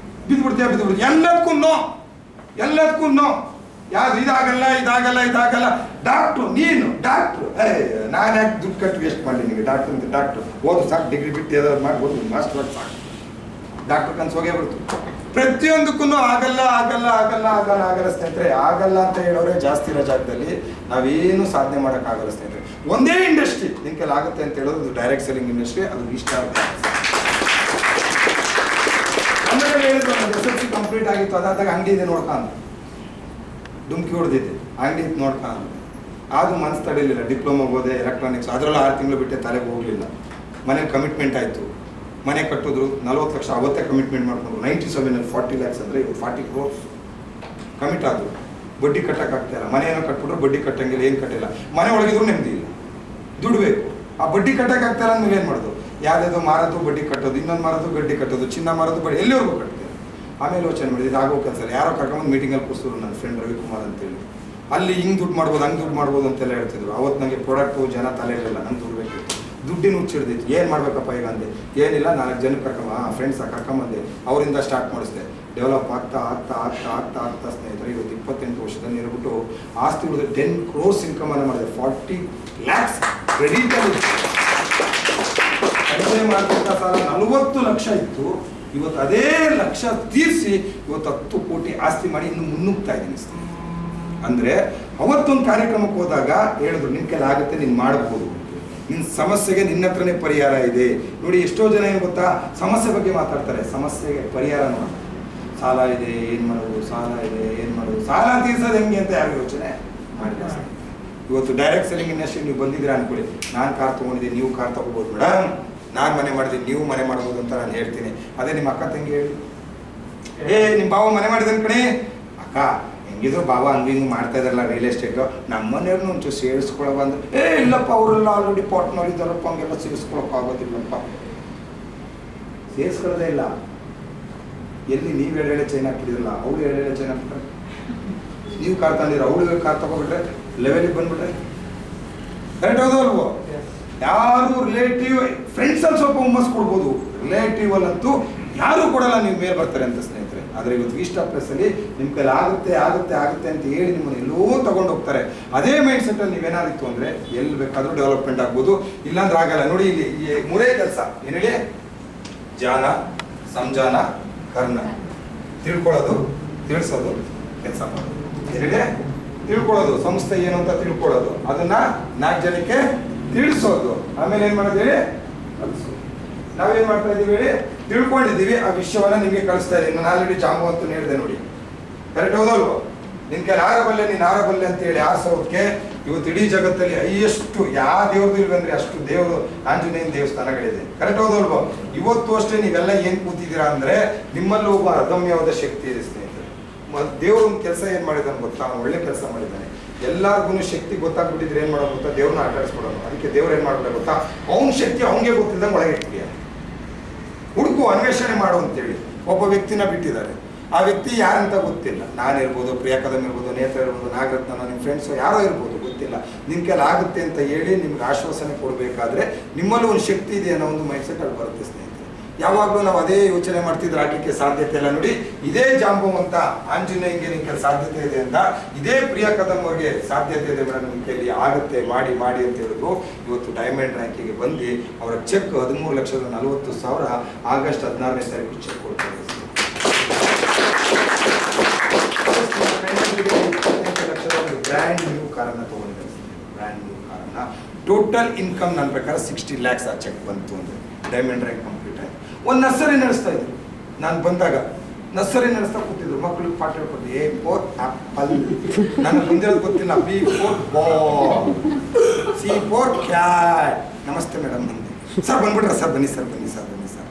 ಬಿದ್ದುಬಿಡ್ತೀಯ. ಎಲ್ಲದಕ್ಕೂ ನೋ. ಯಾವ್ದು ಇದಾಗಲ್ಲ ಇದಾಗಲ್ಲ ಇದಾಗಲ್ಲ. ಡಾಕ್ಟ್ರು, ನೀನು ಡಾಕ್ಟ್ರು, ನಾನು ಯಾಕೆ ದುಡ್ಡು ಕಟ್ಟಿ ವೇಸ್ಟ್ ಮಾಡಲಿ ನಿಮಗೆ? ಡಾಕ್ಟ್ರು ಅಂತ ಡಾಕ್ಟ್ರು ಓದು ಸಾಕು, ಡಿಗ್ರಿ ಬಿಟ್ಟು ಯಾವ್ದಾದ್ರು ಮಾಡ್ಬೋದು, ಮಾಸ್ಟರ್ ಸಾಕು. ಡಾಕ್ಟ್ರು ಕನ್ಸು ಹೋಗೇ ಬಿಡ್ತು. ಪ್ರತಿಯೊಂದಕ್ಕೂ ಆಗಲ್ಲ ಆಗಲ್ಲ ಆಗಲ್ಲ ಆಗಲ್ಲ ಆಗಲ್ಲ ಸ್ನೇಹಿತರೆ. ಆಗಲ್ಲ ಅಂತ ಹೇಳೋರೆ ಜಾಸ್ತಿ ಇರೋ ಜಾಗದಲ್ಲಿ ನಾವೇನು ಸಾಧನೆ ಮಾಡೋಕ್ಕಾಗಲ್ಲ ಸ್ನೇಹಿತರೆ. ಒಂದೇ ಇಂಡಸ್ಟ್ರಿ ನಿನ್ ಕೈಲಿ ಆಗುತ್ತೆ ಅಂತ ಹೇಳೋದು, ಅದು ಡೈರೆಕ್ಟ್ ಸೆಲ್ಲಿಂಗ್ ಇಂಡಸ್ಟ್ರಿ. ಅದು ಇಷ್ಟ ಆಗುತ್ತೆ. ಹೇಳಿದ್ರು SSLC ಕಂಪ್ಲೀಟ್ ಆಗಿತ್ತು, ಅದಾದಾಗ ಅಂಗಡಿ ಇದೆ ನೋಡ್ಕೊಂಡು ಡುಮ್ಕಿ ಹೊಡೆದಿದ್ದೆ, ಅಂಗಡಿ ಇತ್ತು ನೋಡ್ಕೊಂಡು. ಅದು ಮನಸ್ಸು ತಡೀಲಿಲ್ಲ. ಡಿಪ್ಲೊಮಾಗೆ ಹೋದೆ ಎಲೆಕ್ಟ್ರಾನಿಕ್ಸ್, ಅದರಲ್ಲೂ 6 ತಿಂಗಳು ಬಿಟ್ಟೆ, ತಲೆಗೆ ಹೋಗಲಿಲ್ಲ. ಮನೇಲಿ ಕಮಿಟ್ಮೆಂಟ್ ಆಯಿತು, ಮನೆ ಕಟ್ಟಿದ್ರು 40 ಲಕ್ಷ. ಅವತ್ತೇ ಕಮಿಟ್ಮೆಂಟ್ ಮಾಡಿಕೊಂಡ್ರು. 97 40 lakhs ಅಂದರೆ ಇವ್ರು 40 crores ಕಮಿಟ್ ಆದರು. ಬಡ್ಡಿ ಕಟ್ಟೋಕ್ಕಾಗ್ತಾಯಿಲ್ಲ. ಮನೆಯನ್ನು ಕಟ್ಬಿಟ್ರು ಬಡ್ಡಿ ಕಟ್ಟಂಗಿಲ್ಲ, ಏನು ಕಟ್ಟಿಲ್ಲ. ಮನೆ ಒಳಗಿದ್ರು ನೆಮ್ಮದಿ ಇಲ್ಲ, ದುಡ್ಡು ಬೇಕು. ಆ ಬಡ್ಡಿ ಕಟ್ಟೋಕ್ಕಾಗ್ತಾಯಿಲ್ಲ ಅಂದ್ಮೇಲೆ ಏನು ಮಾಡೋದು? ಯಾವುದಾದ್ರು ಮಾರೋದು ಬಡ್ಡಿ ಕಟ್ಟೋದು, ಇನ್ನೊಂದು ಮಾರೋದು ಬಡ್ಡಿ ಕಟ್ಟೋದು, ಚಿನ್ನ ಮಾರೋದು ಬಡ್ಡಿ, ಎಲ್ಲಿವರೆಗೂ ಕಟ್ತಾರೆ. ಆಮೇಲೆ ಯೋಚನೆ ಮಾಡಿದ್ದು ಆಗೋ ಕೆಲಸ. ಯಾರೋ ಕರ್ಕೊಂಬಂದು ಮೀಟಿಂಗಲ್ಲಿ ಕೂರಿಸಿದ್ರು ನನ್ನ ಫ್ರೆಂಡ್ ರವಿಕುಮಾರ್ ಅಂತೇಳಿ. ಅಲ್ಲಿ ಹಿಂಗೆ ದುಡ್ಡು ಮಾಡ್ಬೋದು, ಹಂಗೆ ದುಡ್ಡು ಮಾಡ್ಬೋದು ಅಂತೆಲ್ಲ ಹೇಳ್ತಿದ್ರು. ಅವತ್ತು ನನಗೆ ಪ್ರಾಡಕ್ಟು ಜನ ತಲೆ ಇರಲಿಲ್ಲ, ನಂಗೆ ದುಡ್ಡು ಬೇಕಿತ್ತು. ದುಡ್ಡಿನ ಹುಚ್ಚಿಡ್ದಿತ್ತು. ಏನು ಮಾಡಬೇಕಪ್ಪ ಈಗ ಅಂದೆ. ಏನಿಲ್ಲ, 4 ಜನಕ್ಕೆ ಫ್ರೆಂಡ್ಸ್ ಕರ್ಕೊಂಬಂದೆ, ಅವರಿಂದ ಸ್ಟಾರ್ಟ್ ಮಾಡಿಸಿದೆ. ಡೆವಲಪ್ ಆಗ್ತಾ ಆಗ್ತಾ ಆಗ್ತಾ ಆಗ್ತಾ ಆಗ್ತಾ ಸ್ನೇಹಿತರೆ, ಇವತ್ತು 28 ವರ್ಷದಲ್ಲಿ ಇರ್ಬಿಟ್ಟು ಆಸ್ತಿ ಉಳಿದು 10 crores ಇನ್ಕಮನ್ನು ಮಾಡಿದೆ. 40 lakhs ಕ್ರೆಡಿಟಲ್ಲಿ. ಕಡಿಮೆ ಮಾಡ್ತಿದ್ದ ಸಾಲ 40 ಲಕ್ಷ ಇತ್ತು. ಇವತ್ತು ಅದೇ ಲಕ್ಷ ತೀರಿಸಿ ಇವತ್ತು 10 ಕೋಟಿ ಆಸ್ತಿ ಮಾಡಿ ಇನ್ನು ಮುನ್ನುಗ್ತಾ ಇದ್ದೀನಿ ಸ್ನೇಹಿತರೆ. ಅಂದರೆ ಅವತ್ತೊಂದು ಕಾರ್ಯಕ್ರಮಕ್ಕೆ ಹೋದಾಗ ಹೇಳಿದ್ರು, ನಿನ್ನ ಕೈಲಿ ಆಗುತ್ತೆ, ನೀನು ಮಾಡಬಹುದು, ನಿನ್ನ ಸಮಸ್ಯೆಗೆ ನಿನ್ನ ಹತ್ರನೇ ಪರಿಹಾರ ಇದೆ. ನೋಡಿ, ಎಷ್ಟೋ ಜನ ಏನು ಗೊತ್ತಾ, ಸಮಸ್ಯೆ ಬಗ್ಗೆ ಮಾತಾಡ್ತಾರೆ, ಸಮಸ್ಯೆಗೆ ಪರಿಹಾರ ನೋಡಿ. ಸಾಲ ಇದೆ ಏನು ಮಾಡೋದು, ಸಾಲ ಇದೆ ಏನು ಮಾಡೋದು, ಸಾಲ ತೀರ್ಸೋದು ಹೆಂಗೆ ಅಂತ ಯಾರು ಯೋಚನೆ ಮಾಡಿಲ್ಲ. ಇವತ್ತು ಡೈರೆಕ್ಟ್ ಸೆಲ್ಲಿಂಗ್ ಇಂಡಸ್ಟ್ರಿ ನೀವು ಬಂದಿದ್ದೀರಾ ಅನ್ಕೊಳ್ಳಿ. ನಾನು ಕಾರ್ ತೊಗೊಂಡಿದ್ದೀನಿ, ನೀವು ಕಾರ್ ತೊಗೋಬೋದು ಮೇಡಮ್. ನಾನು ಮನೆ ಮಾಡಿದ್ದೀನಿ, ನೀವು ಮನೆ ಮಾಡ್ಬೋದು ಅಂತ ನಾನು ಹೇಳ್ತೀನಿ. ಅದೇ ನಿಮ್ಮ ಅಕ್ಕ ತಂಗಿ ಹೇಳಿ, ನಿಮ್ಮ ಬಾವ ಮನೆ ಮಾಡಿದನ್ ಕಣೆ, ಅಕ್ಕ ಹೆಂಗಿದ್ರು ಬಾವ ಹಂಗೆ ಹಿಂಗೆ ಮಾಡ್ತಾ ಇದ್ದಾರಲ್ಲ ರಿಯಲ್ ಎಸ್ಟೇಟು, ನಮ್ಮ ಮನೆಯವ್ರನ್ನ ಒಂಚೂರು ಸೇರಿಸ್ಕೊಳ್ಳೋ ಬಂದು ಇಲ್ಲಪ್ಪ ಅವರೆಲ್ಲ ಆಲ್ರೆಡಿ ಪಾರ್ಟ್ನರ್ ಇದ್ದಾರಪ್ಪ, ಹಂಗೆಲ್ಲ ಸೇರಿಸ್ಕೊಳಕ್ಕೆ ಆಗೋದಿಲ್ಲಪ್ಪ. ಸೇರಿಸ್ಕೊಳ್ಳೋದೇ ಇಲ್ಲ. ಎಲ್ಲಿ ನೀವು 2 ಚೈನ್ ಹಾಕ್ಬಿಟ್ಟಿದ್ರಲ್ಲ, ಅವಳು 2 ಚೈನ್ ಹಾಕ್ಬಿಟ್ರೆ, ನೀವು ಕಾರ್ ತಂದಿರ, ಅವಳು ಕಾರ್ ತಗೊಬಿಟ್ರೆ ಲೆವೆಲಿಗೆ ಬಂದ್ಬಿಟ್ರೆ ಕರೆಕ್ಟ್ ಹೌದು ಅಲ್ವೋ? ಯಾರು ರಿಲೇಟಿವ್ ಫ್ರೆಂಡ್ಸಲ್ಲಿ ಸ್ವಲ್ಪ ಹುಮ್ಮಸ್ ಕೊಡ್ಬೋದು, ರಿಲೇಟಿವ್ ಅಲ್ಲಂತೂ ಯಾರು ಕೊಡಲ್ಲ, ನೀವು ಮೇಲೆ ಬರ್ತಾರೆ ಅಂತ ಸ್ನೇಹಿತರೆ. ಆದರೆ ಇವತ್ತು ವಿ ಸ್ಟಾರ್ ಪ್ಲಸ್ಸಲ್ಲಿ ನಿಮ್ಮ ಕೈಲಿ ಆಗುತ್ತೆ ಆಗುತ್ತೆ ಆಗುತ್ತೆ ಅಂತ ಹೇಳಿ ನಿಮ್ಮನ್ನು ಎಲ್ಲೋ ತಗೊಂಡು ಹೋಗ್ತಾರೆ. ಅದೇ ಮೈಂಡ್ ಸೆಟ್ಟಲ್ಲಿ ನೀವೇನಾದಿತ್ತು ಅಂದರೆ ಎಲ್ಲಿ ಬೇಕಾದರೂ ಡೆವಲಪ್ಮೆಂಟ್ ಆಗ್ಬೋದು, ಇಲ್ಲಾಂದ್ರೆ ಆಗಲ್ಲ. ನೋಡಿ, ಇಲ್ಲಿ 3 ಕೆಲಸ ಏನು ಹೇಳಿ? ಜಾನ, ಸಂಜಾನ, ಕರ್ಣ. ತಿಳ್ಕೊಳ್ಳೋದು, ತಿಳಿಸೋದು, ಕೆಲಸ ಮಾಡೋದು. ಏನಿದೆ? ತಿಳ್ಕೊಳ್ಳೋದು, ಸಂಸ್ಥೆ ಏನು ಅಂತ ತಿಳ್ಕೊಳ್ಳೋದು, ಅದನ್ನ 4 ಜನಕ್ಕೆ ತಿಳಿಸೋದು. ಆಮೇಲೆ ಏನು ಮಾಡೋದು ಹೇಳಿ? ಕಲಿಸೋದು. ನಾವೇನು ಮಾಡ್ತಾ ಇದ್ದೀವಿ ಹೇಳಿ? ತಿಳ್ಕೊಂಡಿದ್ದೀವಿ, ಆ ವಿಷಯವನ್ನ ನಿಮಗೆ ಕಳಿಸ್ತಾ ಇದ್ದೀನಿ. ನಾನು ಆಲ್ರೆಡಿ ಜಾಂಬು ಅಂತ ಹೇಳಿದೆ ನೋಡಿ, ಕರೆಕ್ಟ್ ಹೌದಲ್ವೋ? ನಿನ್ನ ಕೈಲಿ ಆರಬಲ್ಲೆ, ನೀನು ಆರಬಲ್ಲೆ ಅಂತ ಹೇಳಿ ಆರಿಸೋದಕ್ಕೆ ಇವತ್ತು ಇಡೀ ಜಗತ್ತಲ್ಲಿ ಹೈಯೆಸ್ಟ್ ಯಾವ ದೇವ್ರದ್ದು ಇಲ್ವಂದ್ರೆ ಅಷ್ಟು ದೇವರು ಆಂಜನೇಯನ ದೇವಸ್ಥಾನಗಳಿದೆ. ಕರೆಕ್ಟ್ ಹೌದಲ್ವೋ? ಇವತ್ತು ಅಷ್ಟೇ ನೀವೆಲ್ಲ ಏನು ಕೂತಿದ್ದೀರಾ ಅಂದರೆ ನಿಮ್ಮಲ್ಲೂ ಒಬ್ಬ ಅದಮ್ಯವಾದ ಶಕ್ತಿ ಇದೆ ಸ್ನೇಹಿತರೆ. ದೇವರು ಒಂದು ಕೆಲಸ ಏನು ಮಾಡಿದಾನೆ ಗೊತ್ತಾ? ಅವನು ಒಳ್ಳೆ ಕೆಲಸ ಮಾಡಿದ್ದಾನೆ. ಎಲ್ಲರಿಗೂ ಶಕ್ತಿ ಗೊತ್ತಾಗ್ಬಿಟ್ಟಿದ್ರೆ ಏನು ಮಾಡೋದು ಗೊತ್ತಾ? ದೇವ್ರನ್ನ ಆಟ ಆಡಿಸ್ಕೊಡೋದು. ಅದಕ್ಕೆ ದೇವ್ರು ಏನು ಮಾಡ್ಬಿಟ್ಟ ಗೊತ್ತಾ? ಅವ್ನ ಶಕ್ತಿ ಅವನಿಗೆ ಗೊತ್ತಿದ್ದಂಗೆ ಒಳಗೆ ಇಟ್ಬಿಡಿ, ಹುಡುಕು, ಅನ್ವೇಷಣೆ ಮಾಡು ಅಂತೇಳಿ ಒಬ್ಬ ವ್ಯಕ್ತಿನ ಬಿಟ್ಟಿದ್ದಾರೆ. ಆ ವ್ಯಕ್ತಿ ಯಾರಂತ ಗೊತ್ತಿಲ್ಲ. ನಾನಿರ್ಬೋದು, ಪ್ರಿಯಾಕದಮ್ ಇರ್ಬೋದು, ನೇತ್ರ ಇರ್ಬೋದು, ನಾಗರತ್ನ, ನಿಮ್ಮ ಫ್ರೆಂಡ್ಸು ಯಾರೋ ಇರ್ಬೋದು, ಗೊತ್ತಿಲ್ಲ. ನಿಮ್ಮ ಕೈಲಿ ಆಗುತ್ತೆ ಅಂತ ಹೇಳಿ ನಿಮ್ಗೆ ಆಶ್ವಾಸನೆ ಕೊಡಬೇಕಾದ್ರೆ ನಿಮ್ಮಲ್ಲೂ ಒಂದು ಶಕ್ತಿ ಇದೆ ಅನ್ನೋ ಒಂದು ಮೈಂಡ್ಸೆಟ್ ಅಲ್ಲಿ ಬರುತ್ತೆ ಸ್ನೇಹಿತರೆ. ಯಾವಾಗಲೂ ನಾವು ಅದೇ ಯೋಚನೆ ಮಾಡ್ತಿದ್ರೆ ಆಗಲಿಕ್ಕೆ ಸಾಧ್ಯತೆ ಇಲ್ಲ. ನೋಡಿ, ಇದೇ ಜಾಂಬವಂತ ಆಂಜನೇಯಂಗೆ ನಿಮಗೆ ಸಾಧ್ಯತೆ ಇದೆ ಅಂತ, ಇದೇ ಪ್ರಿಯಾಕದಮ್ ಅವ್ರಿಗೆ ಸಾಧ್ಯತೆ ಇದೆ ಮೇಡಮ್, ನಿಮ್ಮ ಕೈಲಿ ಆಗುತ್ತೆ, ಮಾಡಿ ಮಾಡಿ ಅಂತ ಹೇಳಿದ್ರು. ಇವತ್ತು ಡೈಮಂಡ್ ರ್ಯಾಂಕಿಗೆ ಬಂದು ಅವರ ಚೆಕ್ 13,40,000 ಆಗಸ್ಟ್ 16ನೇ ತಾರೀಕು ಚೆಕ್ ಕೊಡ್ತಾರೆ. ಬ್ರ್ಯಾಂಡ್ ನ್ಯೂ ಕಾರನ್ನ ತಗೊಂಡಿದ್ದಾರೆ. ಬ್ರ್ಯಾಂಡ್ ನ್ಯೂ ಕಾರನ್ನ ಟೋಟಲ್ ಇನ್ಕಮ್ ನನ್ನ ಪ್ರಕಾರ 60 lakhs ಆ ಚೆಕ್ ಬಂತು ಅಂದರೆ ಡೈಮಂಡ್ ರ್ಯಾಂಕ್ ಕಂಪ್ಲೀಟ್ ಆಯ್ತು. ಒಂದು ನರ್ಸರಿ ನಡೆಸ್ತಾ ಇದ್ರು. ನಾನು ಬಂದಾಗ ನರ್ಸರಿ ನಡೆಸ್ತಾ ಕೂತಿದ್ರು. ಮಕ್ಕಳಿಗೆ ಪಾಠ ಹೇಳ್ಕೊಟ್ಟು A for ಆಪಲ್, ನನಗೆ ಮುಂದಿರೋದು ಗೊತ್ತಿಲ್ಲ. B for ball, C for cat. ನಮಸ್ತೆ ಮೇಡಮ್ ಬಂದೆ. ಸರ್ ಬಂದ್ಬಿಟ್ರೆ ಸರ್ ಬನ್ನಿ ಸರ್ ಬನ್ನಿ ಸರ್ ಬನ್ನಿ ಸರ್.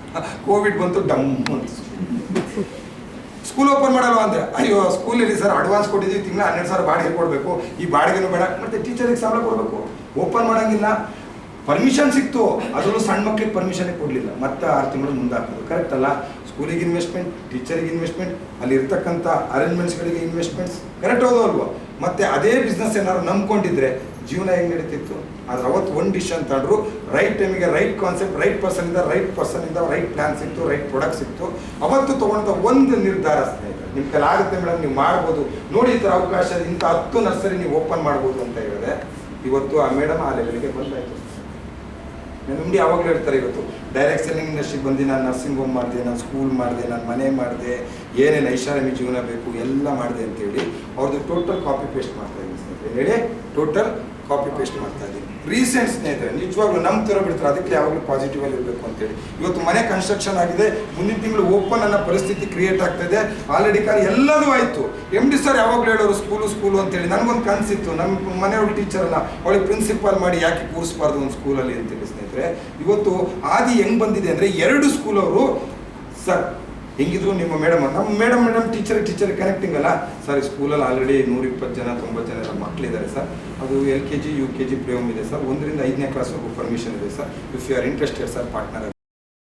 ಕೋವಿಡ್ ಬಂತು, ಡಮ್ ಅಂತ ಸ್ಕೂಲ್ ಓಪನ್ ಮಾಡಲ್ವ ಅಂದರೆ, ಅಯ್ಯೋ ಸ್ಕೂಲಲ್ಲಿ ಸರ್ ಅಡ್ವಾನ್ಸ್ ಕೊಟ್ಟಿದ್ದೀವಿ, ತಿಂಗಳ 12,000 ಬಾಡಿಗೆ ಕೊಡಬೇಕು, ಈ ಬಾಡಿಗೆನೂ ಬೇಡ, ಮತ್ತೆ ಟೀಚರಿಗೆ ಸಂಬಳ ಕೊಡಬೇಕು, ಓಪನ್ ಮಾಡೋಂಗಿಲ್ಲ. ಪರ್ಮಿಷನ್ ಸಿಕ್ತು, ಅದರಲ್ಲೂ ಸಣ್ಣ ಮಕ್ಕಳಿಗೆ ಪರ್ಮಿಷನ್ನೇ ಕೊಡಲಿಲ್ಲ. ಮತ್ತೆ 6 ತಿಂಗಳು ಮುಂದಾಕೋದು ಕರೆಕ್ಟ್ ಅಲ್ಲ. ಸ್ಕೂಲಿಗೆ ಇನ್ವೆಸ್ಟ್ಮೆಂಟ್, ಟೀಚರಿಗೆ ಇನ್ವೆಸ್ಟ್ಮೆಂಟ್, ಅಲ್ಲಿ ಇರ್ತಕ್ಕಂಥ ಅರೇಂಜ್ಮೆಂಟ್ಸ್ಗಳಿಗೆ ಇನ್ವೆಸ್ಟ್ಮೆಂಟ್ಸ್ ಕರೆಕ್ಟ್ ಹೌದು ಅಲ್ವೋ. ಮತ್ತು ಅದೇ ಬಿಸ್ನೆಸ್ ಏನಾದ್ರು ನಂಬ್ಕೊಂಡಿದ್ರೆ ಜೀವನ ಹೆಂಗೆ ನಡೀತಿತ್ತು. ಆದ್ರೆ ಅವತ್ತು ಒಂದು ಡಿಸಿಷನ್ ತಗೊಂಡ್ರು, ರೈಟ್ ಟೈಮಿಗೆ ರೈಟ್ ಕಾನ್ಸೆಪ್ಟ್, ರೈಟ್ ಪರ್ಸನಿಂದ ರೈಟ್ ಪ್ಲಾನ್ ಸಿಕ್ತು, ರೈಟ್ ಪ್ರಾಡಕ್ಟ್ ಸಿಕ್ತು. ಅವತ್ತು ತೊಗೊಂಡ ಒಂದು ನಿರ್ಧಾರ ಸ್ನೇಹಿತರೆ, ನಿಮ್ಮ ಕೈಲಿ ಆಗುತ್ತೆ ಮೇಡಮ್, ನೀವು ಮಾಡ್ಬೋದು ನೋಡಿ, ಈ ಥರ ಅವಕಾಶ, ಇಂಥ 10 ನರ್ಸರಿ ನೀವು ಓಪನ್ ಮಾಡ್ಬೋದು ಅಂತ ಹೇಳಿದ್ರೆ ಇವತ್ತು ಆ ಮೇಡಮ್ ಆ ಲೆವೆಲ್ಗೆ ಬಂದಾಯಿತು. ನಿಮ್ದು ಯಾವಾಗಲೂ ಹೇಳ್ತಾರೆ, ಇವತ್ತು ಡೈರೆಕ್ಟ್ ಸೆಲ್ಲಿಂಗ್ ಇಂಡಸ್ಟ್ರಿಗೆ ಬಂದು ನಾನು ನರ್ಸಿಂಗ್ ಹೋಮ್ ಮಾಡಿದೆ, ನಾನು ಸ್ಕೂಲ್ ಮಾಡಿದೆ, ನಾನು ಮನೆ ಮಾಡಿದೆ, ಏನೇನು ಐಷಾರಾಮಿ ಜೀವನ ಬೇಕು ಎಲ್ಲ ಮಾಡಿದೆ ಅಂತೇಳಿ ಅವ್ರದ್ದು ಟೋಟಲ್ ಕಾಪಿ ಪೇಸ್ಟ್ ಮಾಡ್ತಾ ಇದ್ದೀನಿ ಸ್ನೇಹಿತರೆ. ಹೇಳಿ, ಟೋಟಲ್ ಕಾಪಿ ಪೇಸ್ಟ್ ಮಾಡ್ತಾ ಇದ್ದೀನಿ. ರೀಸೆಂಟ್ ಸ್ನೇಹಿತರೆ ನಿಜವಾಗ್ಲೂ ನಮ್ಮ ಥರ ಬಿಡ್ತಾರೆ, ಅದಕ್ಕೆ ಯಾವಾಗಲೂ ಪಾಸಿಟಿವ್ ಅಲ್ಲಿ ಇರಬೇಕು ಅಂತೇಳಿ. ಇವತ್ತು ಮನೆ ಕನ್ಸ್ಟ್ರಕ್ಷನ್ ಆಗಿದೆ, ಮುಂದಿನ ತಿಂಗಳು ಓಪನ್ ಅನ್ನೋ ಪರಿಸ್ಥಿತಿ ಕ್ರಿಯೇಟ್ ಆಗ್ತಾ ಇದೆ. ಆಲ್ರೆಡಿ ಎಲ್ಲದೂ ಆಯಿತು. MD ಸರ್ ಯಾವಾಗಲೂ ಹೇಳೋರು ಸ್ಕೂಲು ಅಂತೇಳಿ. ನನಗೊಂದು ಕನಸಿತ್ತು, ನಮ್ಮ ಮನೆಯವ್ಳು ಟೀಚರ್ ಅಲ್ಲ, ಅವಳಿಗೆ ಪ್ರಿನ್ಸಿಪಾಲ್ ಮಾಡಿ ಯಾಕೆ ಕೂರಿಸ್ಬಾರ್ದು ಒಂದು ಸ್ಕೂಲಲ್ಲಿ ಅಂತೇಳಿ ಸ್ನೇಹಿತರೆ. ಇವತ್ತು ಆದಿ ಹೆಂಗೆ ಬಂದಿದೆ ಅಂದರೆ, 2 ಸ್ಕೂಲವರು ಸರ್ ಹೆಂಗಿದ್ರು ನಿಮ್ಮ ನಮ್ಮ ಮೇಡಮ್ ಟೀಚರ್ ಕನೆಕ್ಟಿಂಗ್ ಅಲ್ಲ ಸರ್. ಸ್ಕೂಲಲ್ಲಿ ಆಲ್ರೆಡಿ 120 ಜನ 90 ಜನ ಎಲ್ಲ ಮಕ್ಕಳಿದ್ದಾರೆ ಸರ್. ಅದು LKG UKG ಪ್ರೇಮ್ ಇದೆ ಸರ್. 1ರಿಂದ 5ನೇ ಕ್ಲಾಸ್ವರೆಗೂ ಪರ್ಮಿಷನ್ ಇದೆ sir. If you are interested sir partner